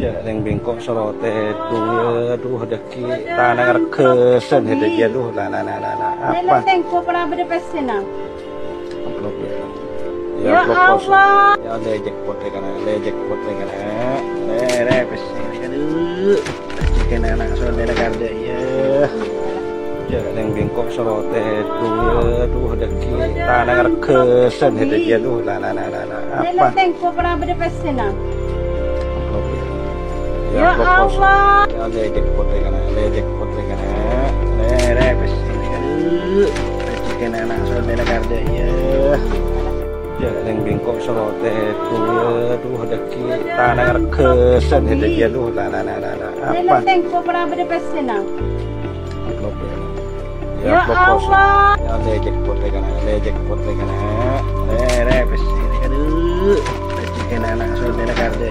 Yang bengkok sorote aduh deki tanah rekesen hede dia tuh apa tempo para berpesena. amplop ya Ya Allah. ya lejek pote kana le pesen aduh ciken anak saudara karde ya yang bengkok sorote aduh deki tanah rekesen hede dia tuh apa Tempo para berpesena. ya Allah. ya lejek pote kana le pesen aduh ciken anak saudara karde ya yang bengkok sorote aduh deki tanah rekesen hede dia tuh apa Tempo para berpesena. ya Allah ya lejek pote kana le pesen aduh ciken anak saudara karde